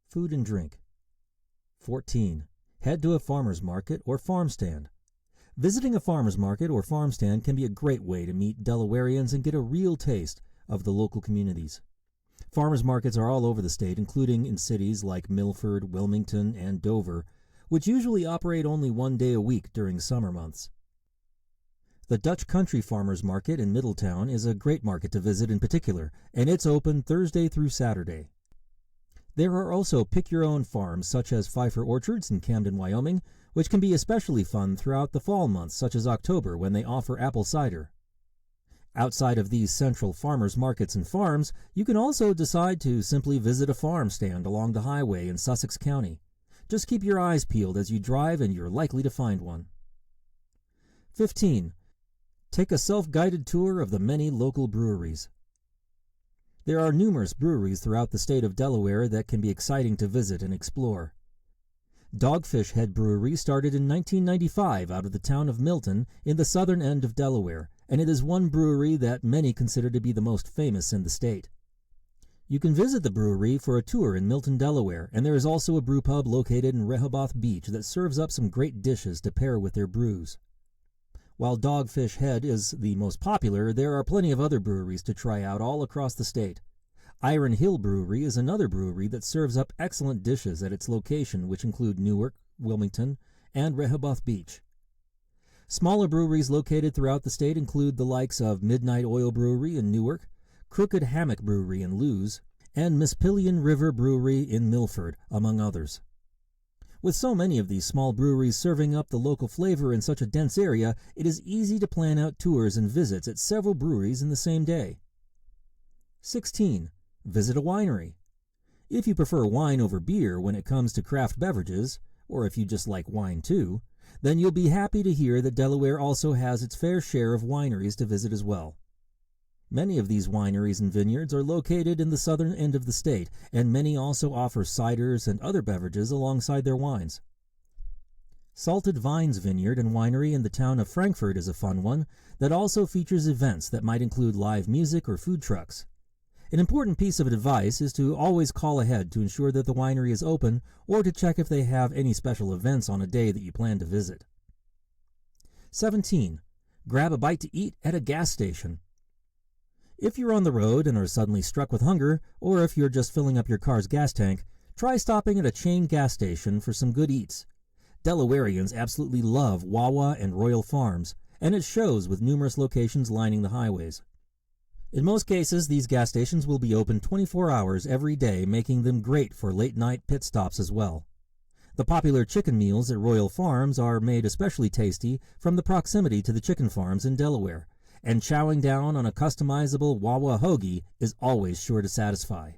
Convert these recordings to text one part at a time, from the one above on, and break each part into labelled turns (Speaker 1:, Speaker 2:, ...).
Speaker 1: Food and drink. 14. Head to a farmer's market or farm stand. Visiting a farmer's market or farm stand can be a great way to meet Delawareans and get a real taste of the local communities. Farmers markets are all over the state, including in cities like Milford, Wilmington, and Dover, which usually operate only one day a week during summer months. The Dutch Country Farmers Market in Middletown is a great market to visit in particular, and it's open Thursday through Saturday. There are also pick-your-own farms such as Pfeiffer Orchards in Camden, Wyoming, which can be especially fun throughout the fall months such as October when they offer apple cider. Outside of these central farmers markets and farms, you can also decide to simply visit a farm stand along the highway in Sussex County. Just keep your eyes peeled as you drive and you're likely to find one. 15. Take a self-guided tour of the many local breweries. There are numerous breweries throughout the state of Delaware that can be exciting to visit and explore. Dogfish Head Brewery started in 1995 out of the town of Milton in the southern end of Delaware, and it is one brewery that many consider to be the most famous in the state. You can visit the brewery for a tour in Milton, Delaware, and there is also a brew pub located in Rehoboth Beach that serves up some great dishes to pair with their brews. While Dogfish Head is the most popular, there are plenty of other breweries to try out all across the state. Iron Hill Brewery is another brewery that serves up excellent dishes at its location, which include Newark, Wilmington, and Rehoboth Beach. Smaller breweries located throughout the state include the likes of Midnight Oil Brewery in Newark, Crooked Hammock Brewery in Lewes, and Mispillion River Brewery in Milford, among others. With so many of these small breweries serving up the local flavor in such a dense area, it is easy to plan out tours and visits at several breweries in the same day. 16. Visit a winery. If you prefer wine over beer when it comes to craft beverages, or if you just like wine too, then you'll be happy to hear that Delaware also has its fair share of wineries to visit as well. Many of these wineries and vineyards are located in the southern end of the state, and many also offer ciders and other beverages alongside their wines. Salted Vines Vineyard and Winery in the town of Frankfort is a fun one that also features events that might include live music or food trucks. An important piece of advice is to always call ahead to ensure that the winery is open or to check if they have any special events on a day that you plan to visit. 17. Grab a bite to eat at a gas station. If you're on the road and are suddenly struck with hunger, or if you're just filling up your car's gas tank, try stopping at a chain gas station for some good eats. Delawareans absolutely love Wawa and Royal Farms, and it shows with numerous locations lining the highways. In most cases, these gas stations will be open 24 hours every day, making them great for late-night pit stops as well. The popular chicken meals at Royal Farms are made especially tasty from the proximity to the chicken farms in Delaware, and chowing down on a customizable Wawa hoagie is always sure to satisfy.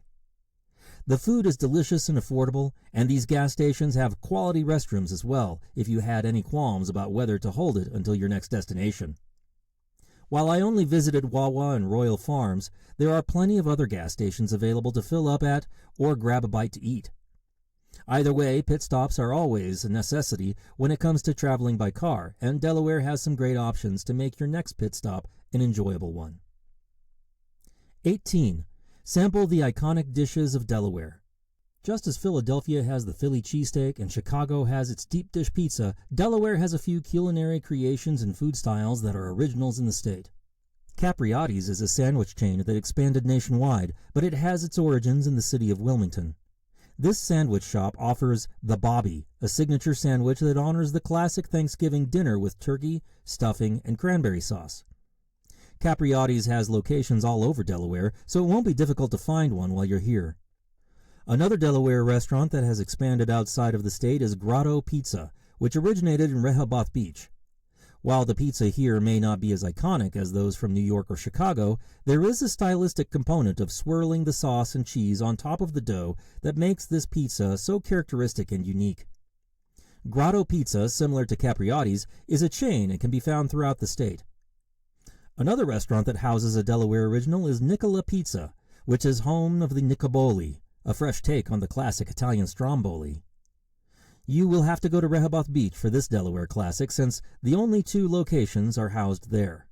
Speaker 1: The food is delicious and affordable, and these gas stations have quality restrooms as well if you had any qualms about whether to hold it until your next destination. While I only visited Wawa and Royal Farms, there are plenty of other gas stations available to fill up at or grab a bite to eat. Either way, pit stops are always a necessity when it comes to traveling by car, and Delaware has some great options to make your next pit stop an enjoyable one. 18. Sample the iconic dishes of Delaware. Just as Philadelphia has the Philly cheesesteak and Chicago has its deep dish pizza, Delaware has a few culinary creations and food styles that are originals in the state. Capriotti's is a sandwich chain that expanded nationwide, but it has its origins in the city of Wilmington. This sandwich shop offers the Bobby, a signature sandwich that honors the classic Thanksgiving dinner with turkey, stuffing, and cranberry sauce. Capriotti's has locations all over Delaware, so it won't be difficult to find one while you're here. Another Delaware restaurant that has expanded outside of the state is Grotto Pizza, which originated in Rehoboth Beach. While the pizza here may not be as iconic as those from New York or Chicago, there is a stylistic component of swirling the sauce and cheese on top of the dough that makes this pizza so characteristic and unique. Grotto Pizza, similar to Capriotti's, is a chain and can be found throughout the state. Another restaurant that houses a Delaware original is Nicola Pizza, which is home of the Nicoboli, a fresh take on the classic Italian stromboli. You will have to go to Rehoboth Beach for this Delaware classic, since the only two locations are housed there.